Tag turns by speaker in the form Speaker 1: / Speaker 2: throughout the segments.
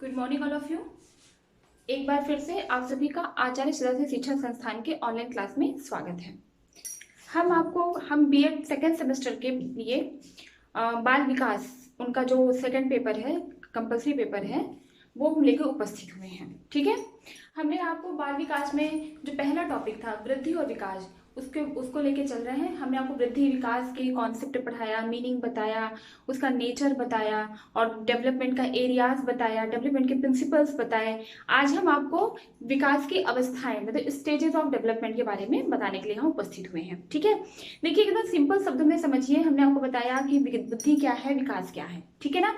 Speaker 1: Good morning all of you. एक बार फिर से आप सभी का आचार्य सदाशिव शिक्षा संस्थान के ऑनलाइन क्लास में स्वागत है। हम बीएड सेकेंड सेमेस्टर के लिए बाल विकास उनका जो सेकेंड पेपर है, कंपल्सरी पेपर है, वो हम लेकर उपस्थित हुए हैं। ठीक है, हमने आपको बाल विकास में जो पहला टॉपिक था वृद्धि और विकास उसको लेके चल रहे हैं। हमने आपको वृद्धि विकास के कॉन्सेप्ट पढ़ाया, मीनिंग बताया, उसका नेचर बताया और डेवलपमेंट का एरियाज बताया, डेवलपमेंट के प्रिंसिपल्स बताए। आज हम आपको विकास की अवस्थाएं मतलब स्टेजेस ऑफ डेवलपमेंट के बारे में बताने के लिए हम उपस्थित हुए हैं। ठीक है, देखिए एकदम सिंपल शब्दों में समझिए। हमने आपको बताया कि बुद्धि क्या है, विकास क्या है। ठीक है ना,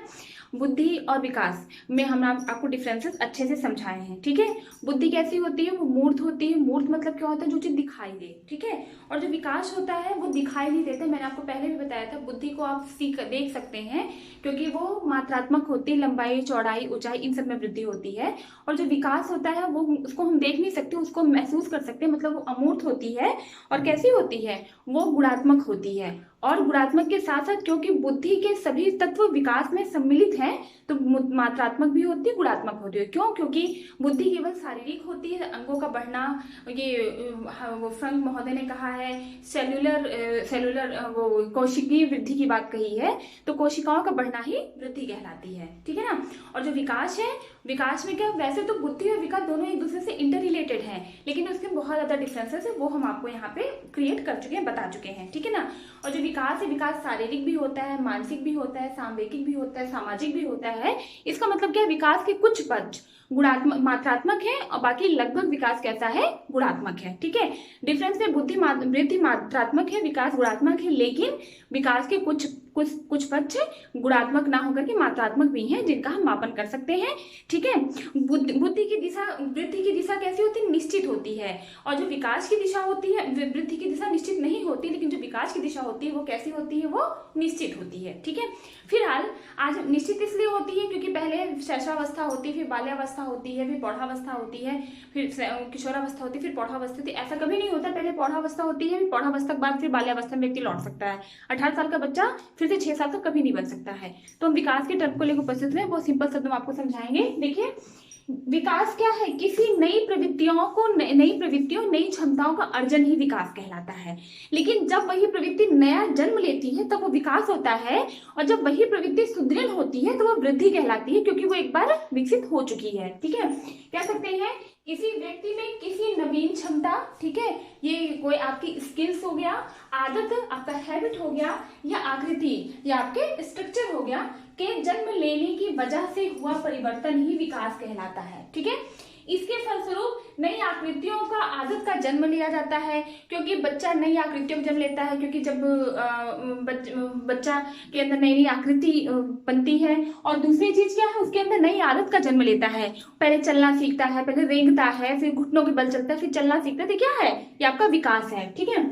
Speaker 1: बुद्धि और विकास में हम आपको डिफरेंसेस अच्छे से समझाए हैं। ठीक है, बुद्धि कैसी होती है, वो मूर्त होती है। मूर्त मतलब क्या होता है, जो चीज दिखाई दे। ठीक है, और जो विकास होता है वो दिखाई नहीं देता। मैंने आपको पहले भी बताया था, बुद्धि को आप देख सकते हैं क्योंकि वो मात्रात्मक होती है, लंबाई, चौड़ाई, ऊंचाई, इन सब में वृद्धि होती है। और जो विकास होता है वो उसको हम देख नहीं सकते, उसको महसूस कर सकते हैं, मतलब वो अमूर्त होती है। और कैसी होती है, वो गुणात्मक होती है। और गुणात्मक के साथ साथ क्योंकि बुद्धि के सभी तत्व विकास में सम्मिलित हैं, तो मात्रात्मक भी होती है, गुणात्मक होती है। क्यों? क्योंकि बुद्धि केवल शारीरिक होती है, अंगों का बढ़ना, ये वो फ्रंक महोदय ने कहा है सेलुलर वो कोशिकीय वृद्धि की बात कही है, तो कोशिकाओं का बढ़ना ही वृद्धि कहलाती है। ठीक है ना। और जो विकास है, विकास में क्या, वैसे तो बुद्धि और विकास दोनों एक दूसरे से इंटर रिलेटेड हैं, लेकिन उसके बहुत ज्यादा डिफरेंसेस है, वो हम आपको यहाँ पे क्रिएट कर चुके हैं, बता चुके हैं। ठीक है ना। और जो विकास है, विकास शारीरिक भी होता है, मानसिक भी होता है, सांवेगिक भी होता है, सामाजिक भी होता है। इसका मतलब क्या है, विकास के कुछ पक्ष गुणात्मक मात्रात्मक है और बाकी लगभग विकास कैसा है, गुणात्मक है। ठीक है, डिफरेंस में वृद्धि मात्रात्मक है, विकास गुणात्मक है, लेकिन विकास के कुछ पक्ष गुणात्मक ना होकर के मात्रात्मक भी हैं, जिनका हम मापन कर सकते हैं। ठीक है, वृद्धि की दिशा कैसी होती है, निश्चित होती है। और जो विकास की दिशा होती है, वृद्धि की दिशा निश्चित नहीं होती, लेकिन जो विकास की दिशा होती है वो कैसी होती है, वो निश्चित होती है। ठीक है, फिलहाल आज निश्चित इसलिए होती है क्योंकि पहले शैशवावस्था होती है, फिर बाल्यावस्था होती है, फिर प्रौढ़ावस्था होती है, फिर किशोरावस्था होती है, फिर प्रौढ़ावस्था होती है। ऐसा कभी नहीं होता, पहले प्रौढ़ावस्था होती है, फिर प्रौढ़ावस्था के बाद फिर बाल्यावस्था में व्यक्ति लौट सकता है। 18 साल का बच्चा फिर से 6 साल का कभी नहीं बन सकता है। तो हम विकास के टर्म को लेकर उपस्थित हुए, वो सिंपल शब्द में आपको समझाएंगे। देखिए, विकास क्या है, किसी नई प्रवृत्तियों नई क्षमताओं का अर्जन ही विकास कहलाता है। लेकिन जब वही प्रवृत्ति नया जन्म लेती है तब वो विकास होता है, और जब वही प्रवृत्ति सुदृढ़ होती है तो वो वृद्धि कहलाती है, क्योंकि वो एक बार विकसित हो चुकी है। ठीक है, कह सकते हैं किसी व्यक्ति में किसी नवीन क्षमता, ठीक है, ये कोई आपकी स्किल्स हो गया, आदत, आपका हैबिट हो गया, या आकृति या आपके स्ट्रक्चर हो गया, के जन्म लेने की वजह से हुआ परिवर्तन ही विकास कहलाता है। ठीक है, इसके फलस्वरूप नई आकृतियों का आदत का जन्म लिया जाता है, क्योंकि बच्चा नई आकृतियों का जन्म लेता है, क्योंकि जब बच्चा के अंदर नई नई आकृति बनती है। और दूसरी चीज क्या है, उसके अंदर नई आदत का जन्म लेता है। पहले चलना सीखता है, पहले रेंगता है, फिर घुटनों के बल चलता है, फिर चलना सीखता है। तो क्या है, ये आपका विकास है। ठीक है,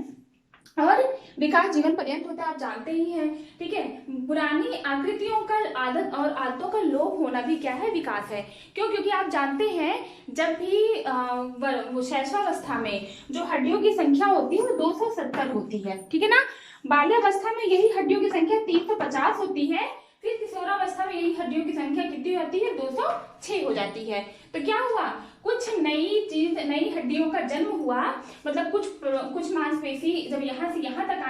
Speaker 1: और विकास जीवन पर्यंत होता है, आप जानते ही हैं। ठीक है, पुरानी आकृतियों का आदतों का लोप होना भी क्या है, विकास है। क्यों? क्योंकि आप जानते हैं जब भी शैशवावस्था में जो हड्डियों की संख्या होती है वो 270 होती है। ठीक है ना, बाल्यावस्था में यही हड्डियों की संख्या 350 होती है, फिर किशोरावस्था में यही हड्डियों की संख्या कितनी होती है, 206 हो जाती है। तो क्या हुआ, कुछ नई हड्डियों का जन्म हुआ, मतलब कुछ मांसपेशी जब यहाँ से यहाँ तक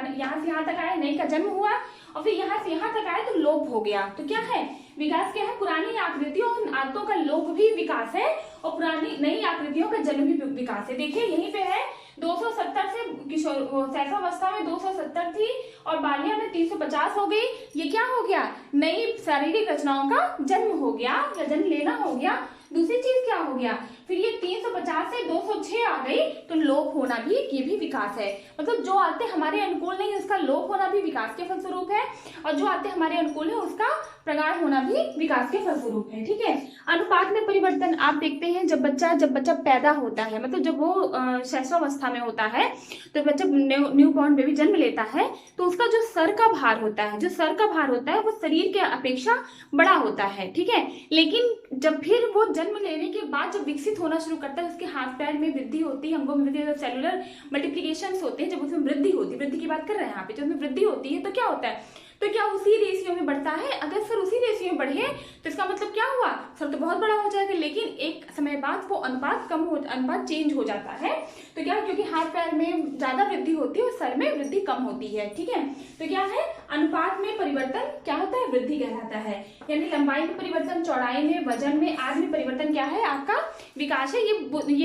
Speaker 1: आए, नई का जन्म हुआ, और फिर यहाँ से यहाँ तक आए तो लोप हो गया। तो क्या है, विकास क्या है, पुरानी आकृतियों और आदतों का लोप भी विकास है, और पुरानी नई आकृतियों का जन्म भी विकास है। देखिए यहीं पे है 270 से शैशवावस्था में 270 थी और बाल्या में 350 हो गई। ये क्या हो गया, नई शारीरिक रचनाओं का जन्म हो गया या जन्म लेना हो गया। दूसरी चीज क्या हो गया, फिर ये 350 से 206 आ गई, तो लोप होना भी, ये भी विकास है। मतलब जो आते हमारे अनुकूल नहीं है उसका लोप होना भी विकास के फलस्वरूप है, और जो आते हमारे अनुकूल है उसका प्रगाढ़ होना भी विकास के फलस्वरूप है। ठीक है, अनुपात में परिवर्तन आप देखते हैं, जब बच्चा पैदा होता है, मतलब जब वो शैशवावस्था में होता है, तो बच्चा न्यू बॉर्न बेबी जन्म लेता है, तो उसका जो सर का भार होता है वो शरीर के अपेक्षा बड़ा होता है। ठीक है, लेकिन जब फिर वो जन्म लेने के बाद जब विकसित होना शुरू करता है, उसके हाथ पैर में वृद्धि होती है, अंगों में वृद्धि, सेलुलर मल्टीप्लिकेशन होते हैं, जब उसमें वृद्धि होती है, वृद्धि की बात कर रहे हैं यहाँ पे, जब उसमें वृद्धि होती है तो क्या होता है, तो क्या उसी रेशियो में बढ़ता है? अगर सर उसी रेशियो में में बढ़े तो इसका मतलब क्या हुआ, सर तो बहुत बड़ा हो जाएगा, लेकिन एक समय बाद वो अनुपात चेंज हो जाता है। तो क्या, क्योंकि हाथ पैर में ज्यादा वृद्धि होती है और सर में वृद्धि कम होती है, ठीक है। तो क्या है, अनुपात में परिवर्तन क्या होता है, वृद्धि कहलाता है। यानी लंबाई में परिवर्तन, चौड़ाई में, वजन में, आदि में परिवर्तन क्या है, आपका विकास है। ये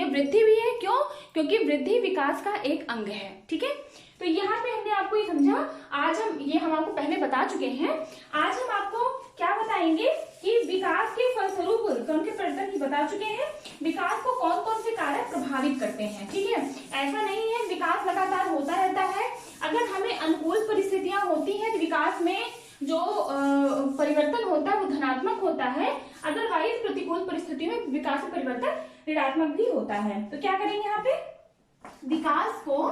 Speaker 1: वृद्धि भी है, क्यों, क्योंकि वृद्धि विकास का एक अंग है, ठीक है। तो यहाँ पे हमने आपको ये समझा। आज हम आपको पहले बता चुके हैं। आज हम आपको क्या बताएंगे कि विकास के फलस्वरूप कौन के परिवर्तन की बता चुके हैं, विकास को कौन कौन से कारक प्रभावित करते हैं, ठीक है। ऐसा नहीं है, विकास लगातार होता रहता है। अगर हमें अनुकूल परिस्थितियां होती हैं तो विकास में जो परिवर्तन होता है वो धनात्मक होता है, अदरवाइज प्रतिकूल परिस्थितियों में विकास में परिवर्तन ऋणात्मक भी होता है। तो क्या करेंगे यहाँ पे, विकास को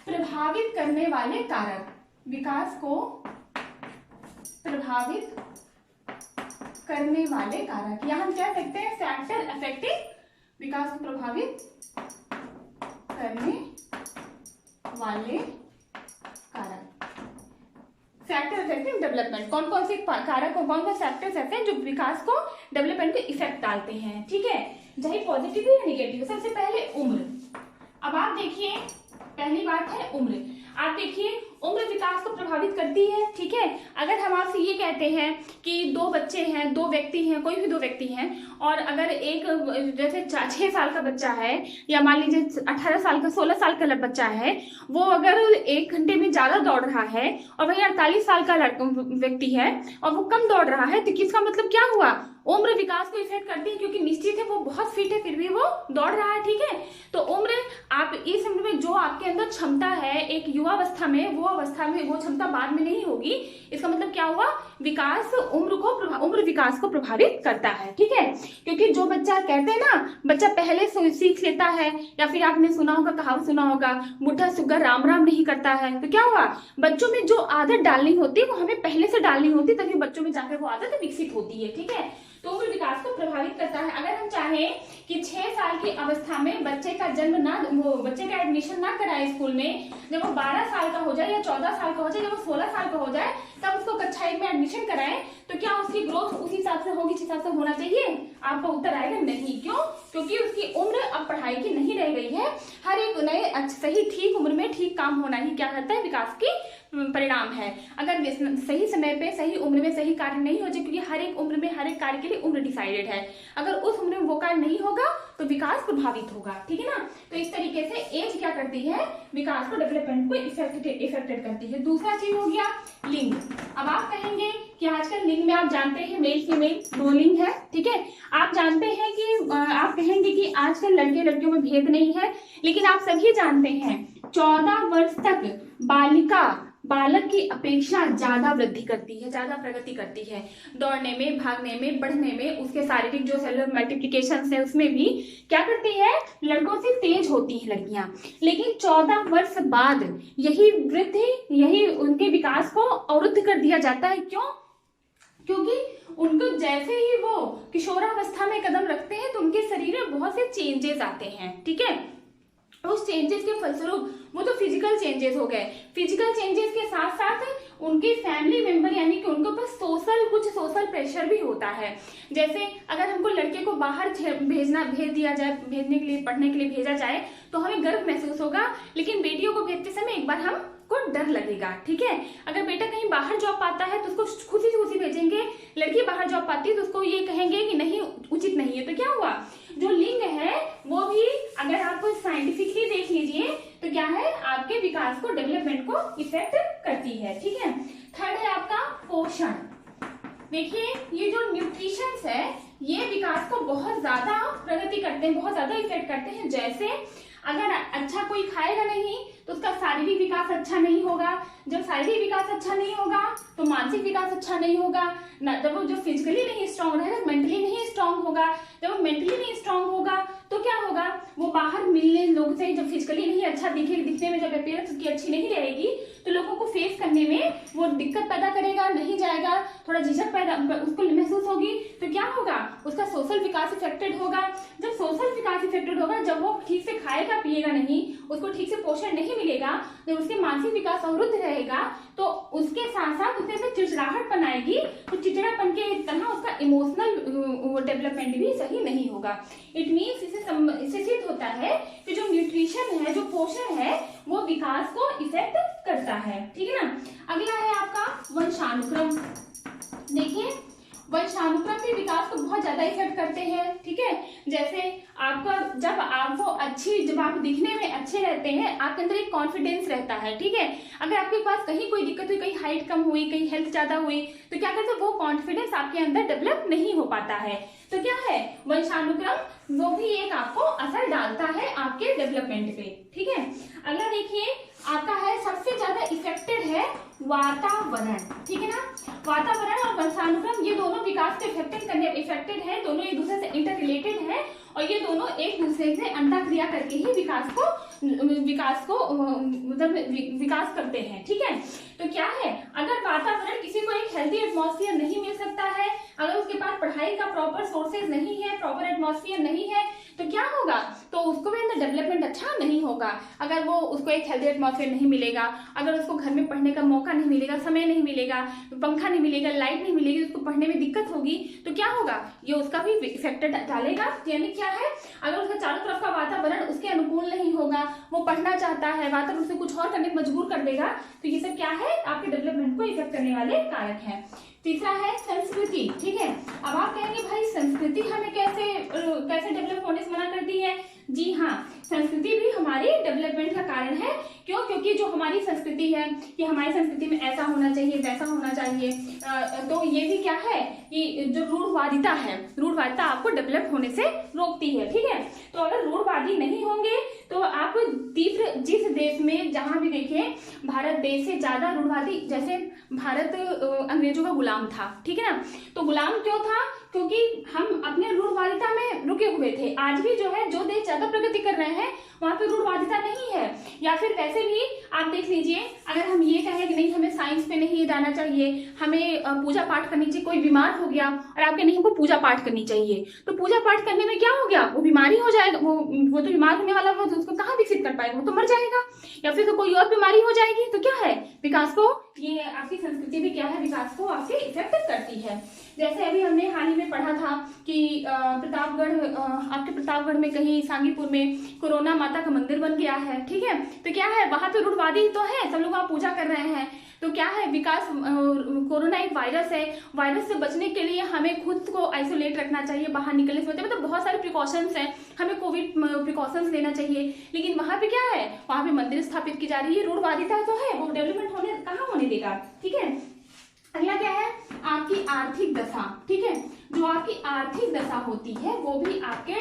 Speaker 1: प्रभावित करने वाले कारक, विकास को प्रभावित करने वाले कारक, या हम क्या कहते हैं, फैक्टर अफेक्टिंग, विकास को प्रभावित करने वाले कारक, फैक्टर अफेक्टिंग डेवलपमेंट। कौन कौन से कारक, कौन कौन से फैक्टर्स ऐसे हैं जो विकास को, डेवलपमेंट को इफेक्ट डालते हैं, ठीक है, चाहे पॉजिटिव या निगेटिव। सबसे पहले उम्र। अब आप देखिए, पहली बात है उम्र। आप देखिए, उम्र विकास को प्रभावित करती है, ठीक है। अगर हम आपसे ये कहते हैं कि दो बच्चे हैं, दो व्यक्ति हैं, कोई भी दो व्यक्ति हैं, और अगर एक जैसे 6 साल का बच्चा है, या मान लीजिए 18 साल का, 16 साल का बच्चा है, वो अगर 1 घंटे में ज्यादा दौड़ रहा है, और वही 48 साल का व्यक्ति है और वो कम दौड़ रहा है, तो किसका मतलब क्या हुआ, उम्र विकास को इफेक्ट करती है, क्योंकि निश्चित है वो बहुत फिट है फिर भी वो दौड़ रहा है, ठीक है। तो उम्र, आप इस उम्र में जो आपके अंदर क्षमता है एक युवावस्था में, वो अवस्था में वो क्षमता बाद में नहीं होगी। इसका मतलब क्या हुआ, विकास उम्र विकास को प्रभावित करता है, ठीक है। क्योंकि जो बच्चा, कहते हैं ना, बच्चा पहले सीख लेता है, या फिर आपने सुना होगा, कहावत सुना होगा, बुढ़ा सुग्गा राम राम नहीं करता है। तो क्या हुआ, बच्चों में जो आदत डालनी होती है वो हमें पहले से डालनी होती है, तभी बच्चों में जाकर वो आदत विकसित होती है, ठीक है। तो उम्र विकास को प्रभावित करता है। अगर हम चाहें कि 6 साल की अवस्था में बच्चे का बच्चे का एडमिशन ना कराए स्कूल में, जब वो 12 साल का हो जाए या 14 साल का हो जाए, जब वो 16 साल का हो जाए, तब उसको कक्षा 1 में एडमिशन कराएं, तो क्या उसकी ग्रोथ उसी हिसाब से होगी जिस हिसाब से होना चाहिए? आपका उत्तर आएगा नहीं। क्यों? क्योंकि उसकी उम्र अब पढ़ाई की नहीं रह गई है। हर एक नए सही ठीक उम्र में ठीक काम होना ही क्या कहता है, विकास की परिणाम है। अगर सही समय पे सही उम्र में सही कार्य नहीं हो जाए, क्योंकि हर एक उम्र में हर एक कार्य के लिए उम्र डिसाइडेड है, अगर उस उम्र में वो कार्य नहीं होगा तो विकास प्रभावित होगा, ठीक है ना। तो इस तरीके से एज क्या करती है, विकास को, डेवलपमेंट को इफेक्टेड करती है। दूसरा चीज हो गया लिंग। अब आप कहेंगे कि आजकल लिंग में आप जानते हैं मेल फीमेल 2 लिंग है, ठीक है। आप जानते हैं कि आप कहेंगे कि आजकल लड़के लड़कियों में भेद नहीं है, लेकिन आप सभी जानते हैं 14 वर्ष तक बालिका बालक की अपेक्षा ज्यादा वृद्धि करती है, ज्यादा प्रगति करती है, दौड़ने में, भागने में, बढ़ने में, उसके शारीरिक जो सेलुलर मल्टीप्लिकेशन है उसमें भी क्या करती है, लड़कों से तेज होती है लड़कियां। लेकिन 14 वर्ष बाद यही वृद्धि, यही उनके विकास को अवरुद्ध कर दिया जाता है। क्यों? क्योंकि उनको जैसे ही वो किशोरावस्था में कदम रखते हैं तो उनके शरीर में बहुत से चेंजेस आते हैं, ठीक है। उस चेंजेस के फलस्वरूप वो तो फिजिकल चेंजेस हो गए, फिजिकल चेंजेस के साथ साथ उनके फैमिली मेंबर यानी कि उनके पास कुछ सोशल प्रेशर भी होता है। जैसे अगर हमको लड़के को बाहर भेजने के लिए, पढ़ने के लिए भेजा जाए तो हमें गर्व महसूस होगा, लेकिन बेटियों को भेजते समय एक बार हमको डर लगेगा, ठीक है। अगर बेटा कहीं बाहर जॉब पाता है तो उसको खुशी से खुशी भेजेंगे, लड़की बाहर जॉब पाती है तो उसको ये कहेंगे कि नहीं, उचित नहीं है। तो क्या हुआ, जो लिंग है वो भी अगर आप साइंटिफिकली देख लीजिए तो क्या है, आपके विकास को, डेवलपमेंट को इफेक्ट करती है, ठीक है। थर्ड है आपका पोषण। देखिए ये जो न्यूट्रिशंस है ये विकास को बहुत ज्यादा प्रगति करते हैं, बहुत ज्यादा इफेक्ट करते हैं। जैसे अगर अच्छा कोई खाएगा नहीं तो उसका शारीरिक विकास अच्छा नहीं होगा, जब शारीरिक विकास अच्छा नहीं होगा तो मानसिक विकास अच्छा नहीं होगा, जब वो जो फिजिकली नहीं स्ट्रांग रहेगा मेंटली नहीं स्ट्रांग होगा, जब वो मेंटली नहीं स्ट्रांग होगा तो क्या होगा, वो बाहर मिलने लोगों से, जब फिजिकली नहीं अच्छा दिखने में जब अपीयरेंस उसकी अच्छी नहीं रहेगी तो लोगों को फेस करने में वो दिक्कत पैदा करेगा, नहीं जाएगा, थोड़ा झिझक पैदा उसको महसूस होगी, तो क्या होगा, उसका सोशल विकास इफेक्टेड होगा। जब सोशल विकास इफेक्टेड होगा, जब वो ठीक से खाएगा पिएगा नहीं, उसको ठीक से पोषण नहीं मिलेगा, जब उसके मानसिक विकास अवरुद्ध रहेगा, तो उसके साथ साथ उसमें चिड़चिड़ाहट बनाएगी, तो चिड़चिड़ापन के तरह उसका इमोशनल डेवलपमेंट भी सही नहीं होगा। इट मीन्स इससे सिद्ध होता है कि जो न्यूट्रिशन है, जो पोषण है, वो विकास को इफेक्ट करता है। ठीक है ना। अगला है आपका वंशानुक्रम। देखिए वंशानुक्रम भी विकास को बहुत ज्यादा इफेक्ट करते हैं। ठीक है, जैसे आपका जब आप दिखने में अच्छे रहते हैं, आपके अंदर एक कॉन्फिडेंस रहता है। ठीक है, अगर आपके पास कहीं कोई दिक्कत हुई, कहीं हाइट कम हुई, कहीं हेल्थ ज्यादा हुई, तो क्या करते हैं, वो कॉन्फिडेंस आपके अंदर डेवलप नहीं हो पाता है। तो क्या है, वंशानुक्रम वो भी एक आपको असर डालता है आपके डेवलपमेंट पे। ठीक है, अगला देखिए आपका है सबसे ज्यादा इफेक्टेड है वातावरण। ठीक है ना, वातावरण और वंशानुक्रम ये दोनों विकास को इफेक्टेड है, दोनों एक दूसरे से इंटर रिलेटेड है, और ये दोनों एक दूसरे से अंतःक्रिया करके ही विकास करते हैं। ठीक है, तो क्या है, अगर वातावरण किसी को एक हेल्दी एटमॉस्फेयर नहीं मिल सकता है, अगर उसके पास पढ़ाई का प्रॉपर सोर्सेज नहीं है, प्रॉपर एटमॉस्फेयर नहीं है, तो क्या होगा, तो उसको भी अंदर डेवलपमेंट अच्छा नहीं होगा। अगर वो उसको एक हेल्दी एटमॉस्फेयर नहीं मिलेगा, अगर उसको घर में पढ़ने का मौका नहीं मिलेगा, समय नहीं मिलेगा, पंखा नहीं मिलेगा, लाइट नहीं मिलेगी, उसको पढ़ने में दिक्कत होगी, तो क्या होगा, ये उसका भी इफेक्ट डालेगा। यानी क्या है, अगर उसका चारों तरफ का वातावरण उसके अनुकूल नहीं होगा, वो पढ़ना चाहता है, वातावरण उसे कुछ और करने पर मजबूर कर देगा, तो ये सब क्या है, आपके डेवलपमेंट को इफेक्ट करने वाले कारक है। तीसरा है संस्कृति। ठीक है, अब आप कहेंगे भाई संस्कृति हमें कैसे डेवलप होने से मना करती है। जी हाँ, संस्कृति भी हमारी डेवलपमेंट का कारण है। क्यों, क्योंकि जो हमारी संस्कृति है कि हमारी संस्कृति में ऐसा होना चाहिए, वैसा होना चाहिए, तो ये भी क्या है कि जो रूढ़वादिता है, रूढ़वादिता आपको डेवलप होने से रोकती है। ठीक है, तो अगर रूढ़वादी नहीं होंगे तो आप तीव्र जिस देश में जहां भी देखें, भारत देश से ज्यादा रूढ़वादी, जैसे भारत अंग्रेजों का गुलाम था। ठीक है ना, तो गुलाम क्यों था, क्योंकि हम अपने रूढ़वादिता में रुके हुए थे। आज भी जो है, जो देश ज्यादा प्रगति कर रहे हैं वहां पे रूढ़वादिता नहीं है। या फिर वैसे भी आप देख लीजिए, अगर हम ये कहें कि नहीं हमें साइंस पे नहीं जाना चाहिए, हमें पूजा पाठ करनी चाहिए, कोई बीमार हो गया और आपके नहीं हमको पूजा पाठ करनी चाहिए, तो पूजा पाठ करने में क्या हो गया, वो बीमारी हो जाएगा, वो तो बीमार होने वाला, वो उसको कहाँ विकसित कर पाएगा, वो तो मर जाएगा, या फिर तो कोई और बीमारी हो जाएगी। तो क्या है, विकास को, ये आपकी संस्कृति भी क्या है, विकास को आपके इफेक्ट करती है। जैसे अभी हमने हाल ही में पढ़ा था कि आपके प्रतापगढ़ में कहीं सांगीपुर में कोरोना माता का मंदिर बन गया है। ठीक है, तो क्या है, वहां तो रूढ़वादी तो है, सब लोग वहां पूजा कर रहे हैं, तो क्या है, विकास, कोरोना एक वायरस है, वायरस से बचने के लिए हमें खुद को आइसोलेट रखना चाहिए, बाहर निकलने से मतलब बहुत सारे प्रिकॉशंस हैं, हमें कोविड प्रिकॉशंस लेना चाहिए। लेकिन वहां पे क्या है, वहां पे मंदिर स्थापित की जा रही है, रूढ़वादिता तो है, वो डेवलपमेंट कहाँ होने देगा। ठीक है, अगला क्या है, आपकी आर्थिक दशा। ठीक है, जो आपकी आर्थिक दशा होती है वो भी आपके,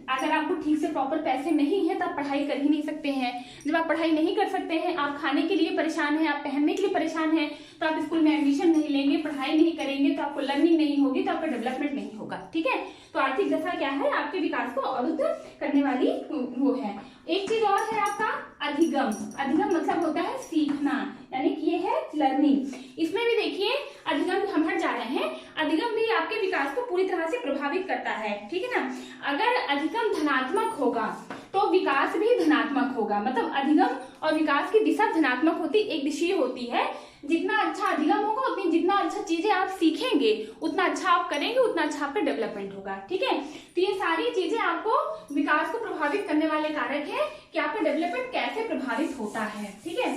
Speaker 1: अगर आपको ठीक से प्रॉपर पैसे नहीं है तो आप पढ़ाई कर ही नहीं सकते हैं। जब आप पढ़ाई नहीं कर सकते हैं, आप खाने के लिए परेशान हैं, आप पहनने के लिए परेशान हैं, तो आप स्कूल में एडमिशन नहीं लेंगे, पढ़ाई नहीं करेंगे, तो आपको लर्निंग नहीं होगी, तो आपका डेवलपमेंट नहीं होगा। ठीक है, तो आर्थिक दशा क्या है, आपके विकास को अवरुद्ध करने वाली वो है। एक चीज और है आपका अधिगम। अधिगम मतलब होता है सीखना, यानी कि ये है लर्निंग। इसमें भी देखिए अधिगम, हम हट जा रहे हैं, अधिगम भी आपके विकास को पूरी तरह से प्रभावित करता है। ठीक है ना, अगर अधिगम धनात्मक होगा तो विकास भी धनात्मक होगा। मतलब अधिगम और विकास की दिशा धनात्मक होती, एक दिशीय होती है। जितना अच्छा अधिगम होगा, उतनी जितना अच्छा चीजें आप सीखेंगे, उतना अच्छा आप करेंगे, उतना अच्छा आपका डेवलपमेंट होगा। ठीक है, तो ये सारी चीजें आपको विकास को प्रभावित करने वाले कारक है कि आपका डेवलपमेंट कैसे प्रभावित होता है। ठीक है,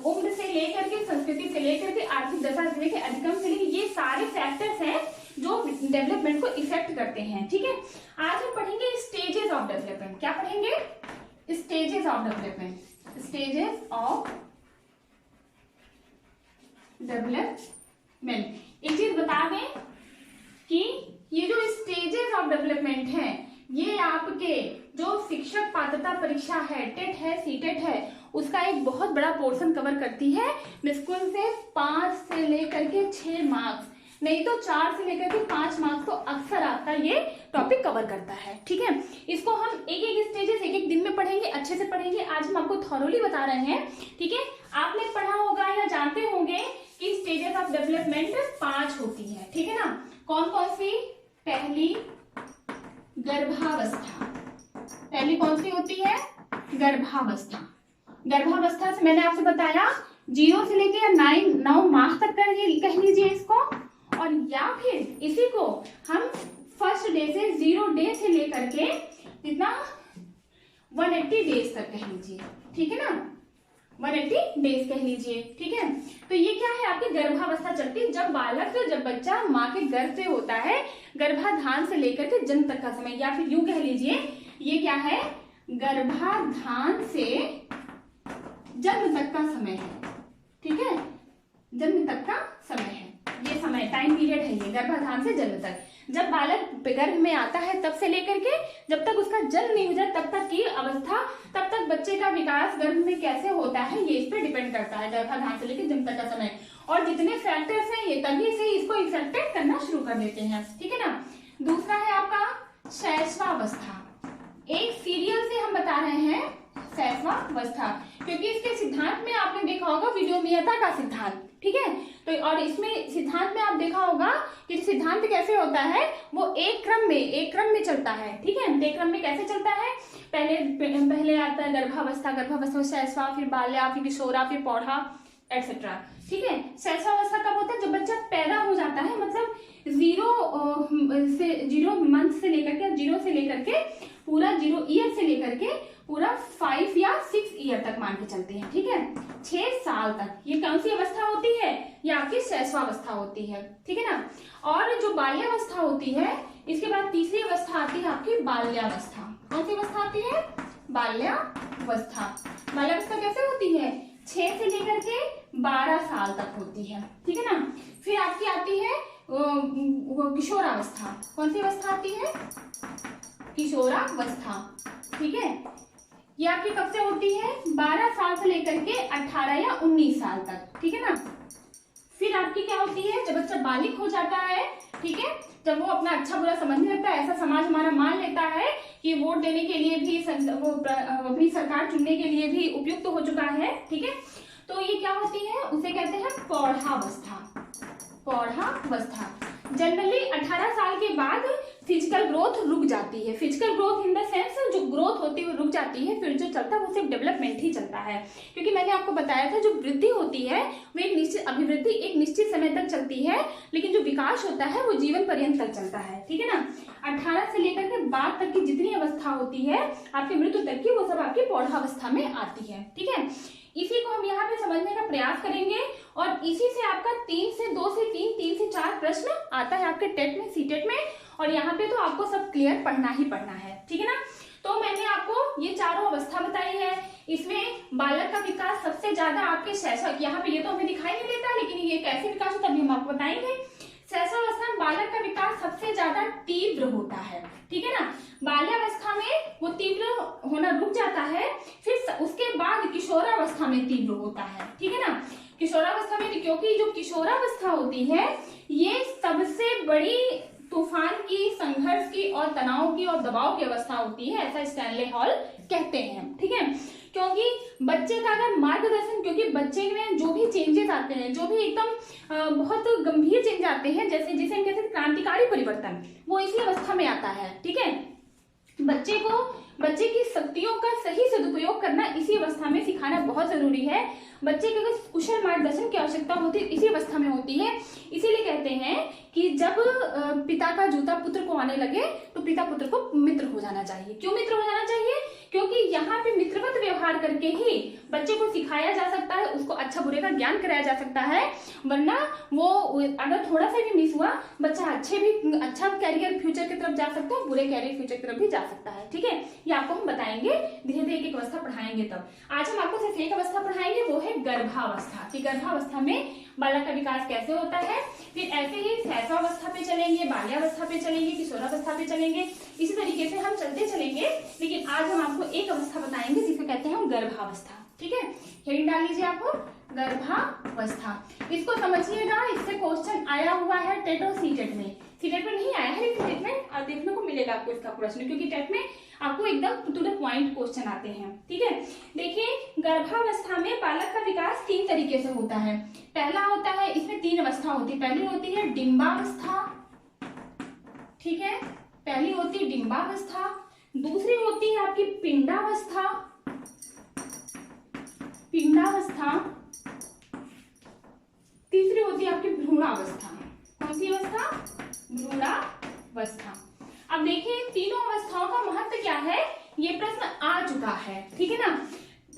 Speaker 1: उम्र से लेकर के, संस्कृति से लेकर के, आर्थिक दशा से लेकर, अधिगम से लेकर, ये सारे फैक्टर्स हैं जो डेवलपमेंट को इफेक्ट करते हैं। ठीक है, आज हम पढ़ेंगे स्टेजेस ऑफ डेवलपमेंट। क्या पढ़ेंगे, stages of development. Stages of development. एक चीज बता दें कि ये जो स्टेजेस ऑफ डेवलपमेंट है, ये आपके जो शिक्षक पात्रता परीक्षा है, टेट है, सीटेट है, उसका एक बहुत बड़ा पोर्शन कवर करती है। मुश्किल से 5 से लेकर के 6 मार्क्स, नहीं तो 4 से लेकर के 5 मार्क्स तो अक्सर आपका ये टॉपिक कवर करता है। ठीक है, इसको हम एक एक स्टेजेस एक एक दिन में पढ़ेंगे, अच्छे से पढ़ेंगे। आज हम आपको थॉरोली बता रहे हैं। ठीक है, आपने पढ़ा होगा या जानते होंगे कि स्टेजेस ऑफ डेवलपमेंट 5 होती कौन कौन सी? पहली गर्भावस्था, पहली कौन सी होती है? गर्भावस्था। गर्भावस्था से मैंने आपसे बताया 0 से लेकर 9 माह तक कह लीजिए इसको, और या फिर इसी को हम फर्स्ट डे से 0 डे से लेकर के कितना 180 डेज तक कह लीजिए, ठीक है ना, 180 डेज कह लीजिए, ठीक है। तो ये क्या है? आपकी गर्भावस्था चलती है जब बालक, जब बच्चा माँ के गर्भ से होता है, गर्भाधान से लेकर के जन्म तक का समय, या फिर यूं कह लीजिए ये क्या है? गर्भाधान से जन्म तक का समय है, ठीक है, जन्म तक का समय है, ये समय टाइम पीरियड है ये, गर्भाधान से जन्म तक। जब बालक गर्भ में आता है तब से लेकर के जब तक उसका जन्म नहीं हो जाए तब तक की अवस्था, तब तक बच्चे का विकास गर्भ में कैसे होता है ये इस पर डिपेंड करता है, गर्भाधान से लेकर जन्म तक का समय। और जितने फैक्टर्स हैं ये तभी से इसको इफेक्टेड करना शुरू कर देते हैं, ठीक है ना। दूसरा है आपका शैशवावस्था। एक सीरियल से हम बता रहे हैं शैशवावस्था, क्योंकि इसके सिद्धांत में आपने देखा होगा विडियोनियता का सिद्धांत, ठीक है। तो और इसमें सिद्धांत में आप देखा होगा कि सिद्धांत कैसे होता है, वो एक क्रम में चलता है, ठीक है। एक क्रम में कैसे चलता है? पहले आता है गर्भावस्था, गर्भावस्था शैशवा, फिर बाल्या, फिर किशोरा, फिर पौधा एक्सेट्रा, ठीक है। शैशवावस्था कब होता है? जब बच्चा पैदा हो जाता है, मतलब 0 मंथ से लेकर के 0 से लेकर के पूरा 0 ईयर से लेकर के पूरा 5 या 6 ईयर तक मान के चलते हैं, ठीक है, 6 साल तक। ये कौन सी अवस्था होती है? ये आपकी शैशवावस्था होती है, ठीक है ना। और जो बाल्यावस्था होती है, इसके बाद तीसरी अवस्था आती है आपकी बाल्यावस्था। कौन सी अवस्था आती है? बाल्यावस्था। बाल्यावस्था कैसे होती है? 6 से लेकर के 12 साल तक होती है, ठीक है ना। फिर आपकी आती है किशोरावस्था। कौन सी अवस्था आती है? किशोरावस्था, ठीक है। ये आपकी कब से होती है? 12 साल से लेकर के 18 या 19 साल तक, ठीक है ना। फिर आपकी क्या होती है? जब बच्चा बालिग हो जाता है, ठीक है, जब वो अपना अच्छा बुरा समझने लगता है, ऐसा समाज हमारा मान लेता है कि वोट देने के लिए भी वो अपनी सरकार चुनने के लिए भी उपयुक्त हो चुका है, ठीक है। तो ये क्या होती है? उसे कहते हैं पौधावस्था। पौधावस्था जनरली 18 साल के बाद फिजिकल ग्रोथ रुक जाती है। Physical growth in the sense जो ग्रोथ होती है वो रुक जाती है, फिर जो चलता है वो सिर्फ डेवलपमेंट ही चलता है। क्योंकि मैंने आपको बताया था जो वृद्धि होती है वो एक निश्चित अभिवृद्धि एक निश्चित समय तक चलती है, लेकिन जो विकास होता है वो जीवन पर्यंत तक चलता है, ठीक है ना। 18 से लेकर के बाद तक की जितनी अवस्था होती है आपकी मृत्यु तक की, वो सब आपकी पौधावस्था में आती है, ठीक है। इसी को हम यहाँ पे समझने का प्रयास करेंगे और इसी से आपका 3 से 4 प्रश्न आता है आपके टेट में, सीटेट में, और यहाँ पे तो आपको सब क्लियर पढ़ना ही पढ़ना है, ठीक है ना। तो मैंने आपको ये चारों अवस्था बताई है। इसमें बालक का विकास सबसे ज्यादा आपके शैशव, यहाँ पे ये तो हमें दिखाई नहीं देता, लेकिन ये कैसे विकास होता है अभी हम आपको बताएंगे। शैशवावस्था में बालक का विकास सबसे ज्यादा तीव्र होता है, ठीक है ना। बाल्यावस्था में वो तीव्र होना रुक जाता है, फिर उसके बाद किशोरावस्था में तीव्र होता है, ठीक है ना। किशोरावस्था में, क्योंकि जो किशोरावस्था होती है ये सबसे बड़ी तूफान की, संघर्ष की और तनाव की और दबाव की अवस्था होती है, ऐसा स्टैनले हॉल कहते हैं, ठीक है। क्योंकि बच्चे का अगर मार्गदर्शन, क्योंकि बच्चे में जो भी चेंजेस आते हैं, जो भी एकदम बहुत गंभीर चेंज आते हैं, जैसे जिसे हम कहते हैं क्रांतिकारी परिवर्तन, वो इसी अवस्था में आता है, ठीक है। बच्चे की शक्तियों का सही सदुपयोग करना इसी अवस्था में सिखाना बहुत जरूरी है। बच्चे के अगर कुशल मार्गदर्शन की आवश्यकता होती है इसी अवस्था में होती है। इसीलिए कहते हैं कि जब पिता का जूता पुत्र को आने लगे तो पिता पुत्र को मित्र हो जाना चाहिए। क्यों मित्र हो जाना चाहिए? क्योंकि यहाँ पे मित्रवत व्यवहार करके ही बच्चे को सिखाया जा सकता है, उसको अच्छा बुरे का ज्ञान कराया जा सकता है। वरना वो अगर थोड़ा सा भी मिस हुआ, बच्चा अच्छा कैरियर फ्यूचर की तरफ जा सकता है, बुरे कैरियर फ्यूचर की तरफ भी जा सकता है, ठीक है। ये आपको हम बताएंगे, धीरे धीरे एक अवस्था पढ़ाएंगे। तब आज हम आपको सिर्फ एक अवस्था पढ़ाएंगे, वो है गर्भावस्था, कि गर्भावस्था में बालक का विकास कैसे होता है। फिर ऐसे ही शैशवावस्था पे चलेंगे, बाल्यावस्था पे चलेंगे, किशोरावस्था पे चलेंगे, इसी तरीके से हम चलते चलेंगे। लेकिन आज हम आपको एक अवस्था बताएंगे जिसे कहते हैं गर्भावस्था, ठीक है। हेडिंग डाल लीजिए आपको, गर्भावस्था। इसको समझिएगा, इससे क्वेश्चन आया हुआ है टेट और सीटेट में। सीटेट में नहीं आया है लेकिन टेट में देखने को मिलेगा आपको इसका प्रश्न, क्योंकि टेट में आपको एकदम टू द पॉइंट क्वेश्चन आते हैं, ठीक है। देखिए, गर्भावस्था में बालक का विकास 3 तरीके से होता है। पहला होता है, इसमें 3 अवस्था होती है। पहली होती है डिंबावस्था, ठीक है। पहली होती है डिंबावस्था, दूसरी होती है आपकी पिंडावस्था, तीसरी होती है आपकी भ्रूणावस्था। कौन सी अवस्था? भ्रूणावस्था। अब देखिए तीनों अवस्थाओं का महत्व क्या है, ये प्रश्न आ चुका है, ठीक है ना।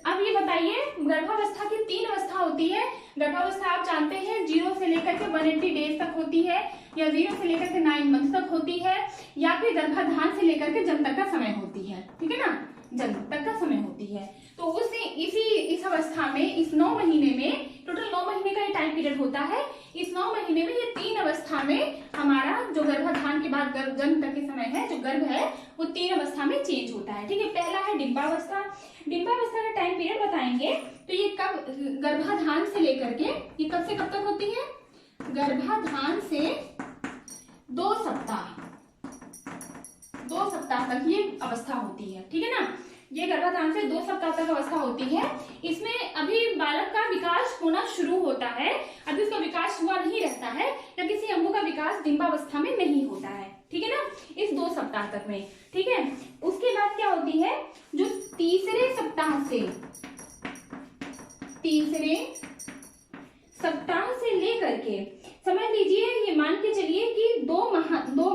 Speaker 1: अब ये बताइए, गर्भावस्था की 3 अवस्था होती है। गर्भावस्था आप जानते हैं 0 से लेकर के 180 डेज तक होती है, या 0 से लेकर के 9 मंथ तक होती है, या फिर गर्भाधान से लेकर के जन्म तक का समय होती है, ठीक है ना, जन्म तक का समय होती है। तो उससे इस अवस्था में, इस 9 महीने में, टोटल 9 महीने का ये टाइम पीरियड होता है। इस 9 महीने में ये 3 अवस्था में हमारा जो गर्भाधान के बाद जन्म तक के समय है, जो गर्भ है, वो 3 अवस्था में चेंज होता है, ठीक है। पहला है डिंबावस्था। डिंबावस्था का टाइम पीरियड बताएंगे तो ये कब, गर्भाधान से लेकर के, ये कब से कब तक होती है? गर्भाधान से 2 सप्ताह तक ये अवस्था होती है, ठीक है ना। ये गर्भाधान से 2 सप्ताह तक अवस्था होती है। इसमें अभी बालक का विकास होना शुरू होता है, अभी उसका विकास हुआ नहीं रहता है, या किसी अंगों का विकास डिंबावस्था में नहीं होता है, ठीक है ना, इस 2 सप्ताह तक में, ठीक है। उसके बाद क्या होती है, जो तीसरे सप्ताह से लेकर के, समझ लीजिए, ये मान के चलिए कि 2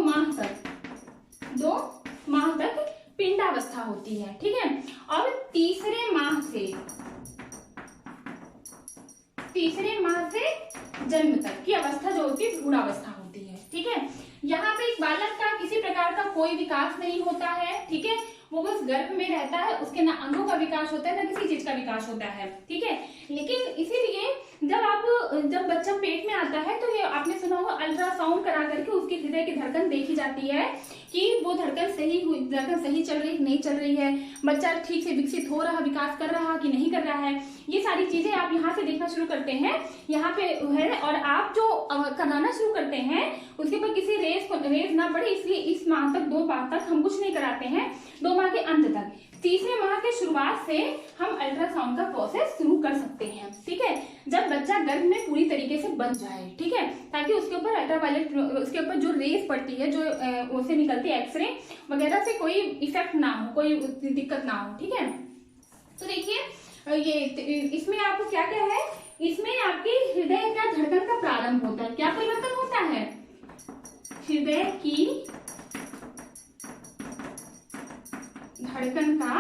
Speaker 1: माह तक पिंडावस्था होती है, ठीक है। और तीसरे माह से जन्म तक की अवस्था जो होती है भ्रूणावस्था होती है, ठीक है। यहाँ पे एक बालक का किसी प्रकार का कोई विकास नहीं होता है, ठीक है, वो बस गर्भ में रहता है, उसके ना अंगों का विकास होता है ना किसी चीज का विकास होता है, ठीक है। लेकिन इसीलिए जब बच्चा पेट में आता है तो ये आपने सुना होगा, अल्ट्रासाउंड करा करके उसकी हृदय की धड़कन देखी जाती है कि वो धड़कन सही चल रही, नहीं चल रही है, बच्चा ठीक से विकसित हो रहा, विकास कर रहा कि नहीं कर रहा है। ये सारी चीजें आप यहाँ से देखना शुरू करते हैं, यहाँ पे है। और आप जो कराना शुरू करते हैं उसके ऊपर किसी रेस ना पड़े, इसलिए इस माह तक, 2 माह तक हम कुछ नहीं कराते हैं, 2 माह के अंत तक। तीसरे माह के शुरुआत से हम अल्ट्रासाउंड का प्रोसेस शुरू कर सकते हैं, ठीक है, जब बच्चा गर्भ में पूरी तरीके से बन जाए, ठीक है, ताकि उसके ऊपर अल्ट्रावायलेट, उसके ऊपर जो रेस पड़ती है, जो उससे निकलती है एक्सरे वगैरह से कोई इफेक्ट ना हो, कोई दिक्कत ना हो, ठीक है। तो देखिए ये इसमें आपको क्या क्या है, इसमें आपके हृदय का धड़कन का प्रारंभ होता है। क्या परिवर्तन होता है? हृदय की धड़कन का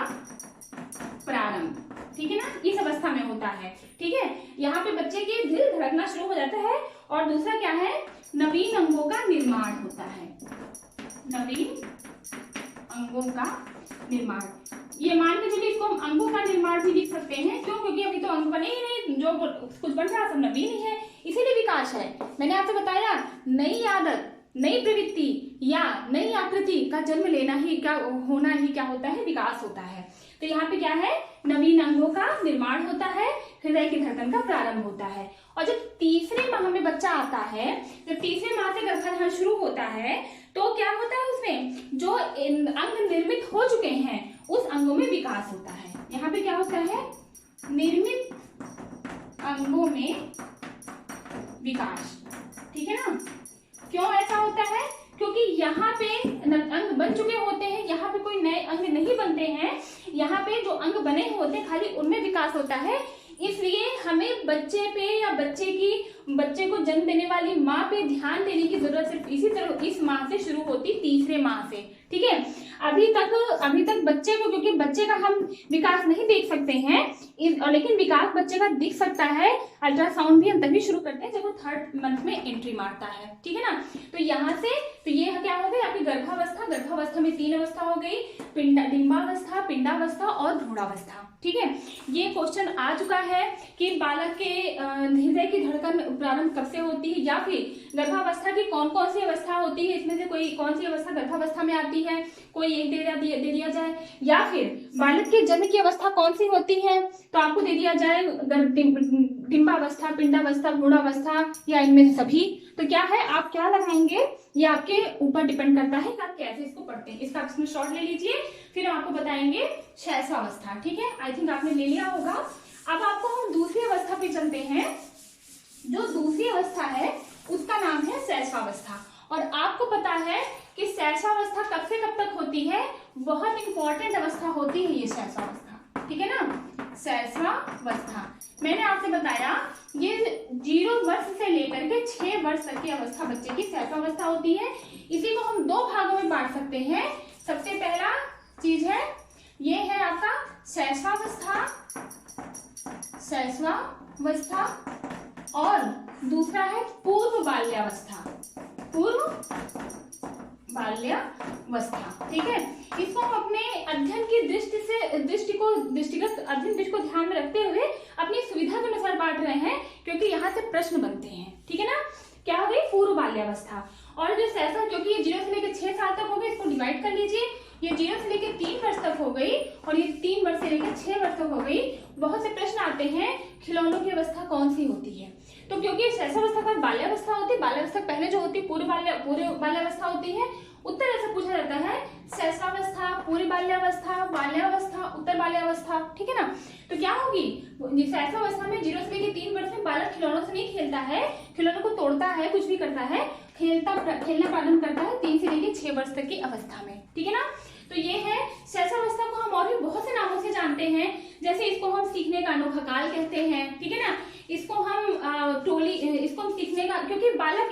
Speaker 1: प्रारंभ, ठीक है ना, इस अवस्था में होता है, ठीक है। यहाँ पे बच्चे के दिल धड़कना शुरू हो जाता है। और दूसरा क्या है, नवीन अंगों का निर्माण होता है, नवीन अंगों का निर्माण। ये मान के चलिए इसको हम अंगों का निर्माण भी लिख सकते हैं, क्यों? क्योंकि अभी तो अंग बने ही नहीं, जो कुछ बन रहा है सब नवीन ही है, इसीलिए विकास है। मैंने आपसे बताया, नई आदत, नई प्रवृत्ति या नई आकृति का जन्म लेना ही क्या होना ही क्या होता है, विकास होता है। तो यहाँ पे क्या है, नवीन अंगों का निर्माण होता है, हृदय की धड़कन का प्रारंभ होता है। और जब तीसरे माह में बच्चा आता है, जब तीसरे माह से गर्भाधान शुरू होता है, तो क्या होता है, उसमें जो अंग निर्मित हो चुके हैं उस अंगों में विकास होता है। यहाँ पे क्या होता है, निर्मित अंगों में विकास, ठीक है ना। क्यों ऐसा होता है? क्योंकि यहाँ पे अंग बन चुके होते हैं, यहाँ पे कोई नए अंग नहीं बनते हैं, यहाँ पे जो अंग बने होते हैं खाली उनमें विकास होता है। इसलिए हमें बच्चे पे या बच्चे को जन्म देने वाली माँ पे ध्यान देने की जरूरत सिर्फ इस माह से शुरू होती, तीसरे माह से, ठीक है। अभी तक बच्चे को, क्योंकि बच्चे का हम विकास नहीं देख सकते हैं, लेकिन विकास बच्चे का दिख सकता है। अल्ट्रासाउंड भी हम तभी शुरू करते हैं जब वो 3rd मंथ में एंट्री मारता है, ठीक है ना। तो यहाँ से तो ये क्या हो गई आपकी गर्भावस्था में 3 अवस्था हो गई, डिंबावस्था, पिंडावस्था और भ्रूणावस्था, ठीक है। ये क्वेश्चन आ चुका है कि बालक के हृदय की धड़कन प्रारंभ कब से होती है, या फिर गर्भावस्था की कौन कौन सी अवस्था होती है, इसमें से कोई कौन सी अवस्था गर्भावस्था में आती है, कोई एक दे दिया जाए, या फिर बालक के जन्म की अवस्था कौन सी होती है, तो आपको दे दिया जाए डिंबावस्था, पिंडावस्था, भ्रूणावस्था या इनमें सभी। तो क्या है, आप क्या लगाएंगे, ये आपके ऊपर डिपेंड करता है कि आप कैसे इसको पढ़ते हैं। इसका स्क्रीनशॉट ले लीजिए, फिर हम आपको बताएंगे शैशवावस्था, ठीक है। आई थिंक आपने ले लिया होगा। अब आपको हम दूसरी अवस्था पे चलते हैं। जो दूसरी अवस्था है उसका नाम है शैशवावस्था। और आपको पता है कि शैशवावस्था कब से कब तक होती है, बहुत इंपॉर्टेंट अवस्था होती है ये शैशवावस्था, ठीक है ना। शैशवावस्था मैंने आपसे बताया ये 0 वर्ष से लेकर के 6 वर्ष तक की अवस्था बच्चे की शैशवावस्था होती है। इसी को हम 2 भागों में बांट सकते हैं। सबसे पहला चीज है ये है आपका शैशवावस्था, शैशवावस्था, और दूसरा है पूर्व बाल्यावस्था, पूर्व बाल्यावस्था, ठीक है। इसको हम अपने अध्ययन की दृष्टिगत अध्ययन दृष्टि को ध्यान में रखते हुए अपनी सुविधा के अनुसार बांट रहे हैं, क्योंकि यहाँ से प्रश्न बनते हैं, ठीक है ना। क्या हो गई पूर्व बाल्यावस्था, और जो शैशव क्योंकि ये 0 से लेकर 6 साल तक हो गई, इसको डिवाइड कर लीजिए। ये 0 से लेकर 3 वर्ष तक हो गई और ये 3 वर्ष से लेकर 6 वर्ष तक हो गई। बहुत से प्रश्न आते हैं खिलौनों की अवस्था कौन सी होती है, तो क्योंकि शैशवावस्था का बाल्यावस्था होती है, बाल्यावस्था पहले जो होती है पूर्व बाल्यावस्था होती है। उत्तर ऐसा पूछा जाता है शैशवावस्था, पूर्व बाल्यावस्था, बाल्यावस्था, उत्तर बाल्यावस्था, ठीक है ना। तो क्या होगी शैशवावस्था में 0 से लेकर 3 वर्ष में बालक खिलौनों से नहीं खेलता है, खिलौनों को तोड़ता है, कुछ भी करता है, खेलना प्रारंभ करता है 3 से लेकर 6 वर्ष तक की अवस्था में, ठीक है ना। तो ये है शैशवावस्था को हम और भी बहुत से नामों से जानते हैं, जैसे इसको हम सीखने का अनोखा काल कहते हैं, ठीक है ना। इसको हम इसको हम सीखने का, क्योंकि बालक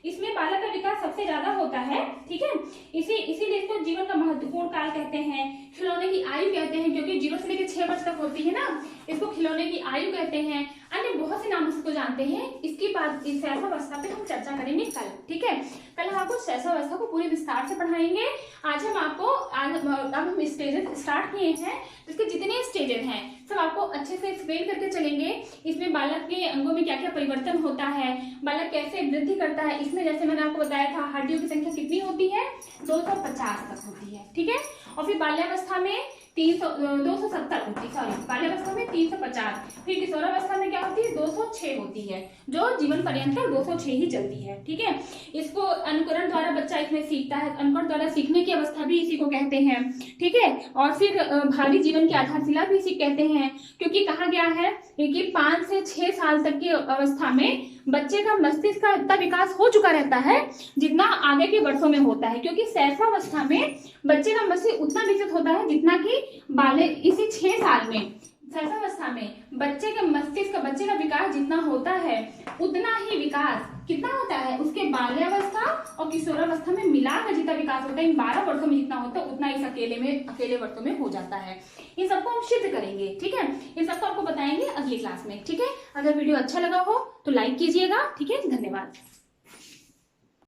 Speaker 1: इसमें बालक का विकास सबसे ज्यादा होता है, ठीक है। इसीलिए इसको जीवन का महत्वपूर्ण काल कहते हैं। खिलौने की आयु कहते हैं, क्योंकि 0 से लेकर 6 वर्ष तक होती है ना, इसको खिलौने की आयु कहते हैं। अन्य बहुत से नामों से इसको जानते हैं। इसकी बात इस शैशवावस्था पे हम चर्चा करेंगे कल, ठीक है। कल हम आपको शैशवावस्था को पूरे विस्तार से पढ़ाएंगे। आज हम स्टेजेस स्टार्ट किए हैं, इसके जितने स्टेजेस हैं सब आपको अच्छे से एक्सप्लेन करके चलेंगे। इसमें बालक के अंगों में क्या क्या परिवर्तन होता है, बालक कैसे वृद्धि करता है। इसमें जैसे मैंने आपको बताया था हड्डियों की संख्या कितनी होती है, 250 तक होती है, ठीक है। और फिर बाल्यावस्था में 270 होती है, सॉरी बाल्यावस्था में 350, फिर किशोरावस्था में क्या होती है 206 होती है, जो जीवन पर्यंत 206 ही चलती है, ठीक है। इसको अनुकरण द्वारा बच्चा इसमें सीखता है, अनुकरण द्वारा सीखने की अवस्था भी इसी को कहते हैं, ठीक है। और फिर भावी जीवन की आधारशिला भी इसी कहते हैं, क्योंकि कहा गया है कि 5 से 6 साल तक की अवस्था में बच्चे का मस्तिष्क का इतना विकास हो चुका रहता है जितना आगे के वर्षों में होता है, क्योंकि शैशवावस्था में बच्चे का मस्तिष्क उतना विकसित होता है जितना कि इसी 6 साल में शैशवावस्था में बच्चे के मस्तिष्क का बच्चे का विकास जितना होता है उतना ही विकास कितना होता है उसके बाल्यावस्था और किशोरावस्था में मिलाकर जितना विकास होता है इन 12 वर्षों में जितना होता है उतना इस अकेले वर्षों में हो जाता है। इन सबको हम सिद्ध करेंगे, ठीक है। इन सबको आपको बताएंगे अगली क्लास में, ठीक है। अगर वीडियो अच्छा लगा हो तो लाइक कीजिएगा, ठीक है। धन्यवाद।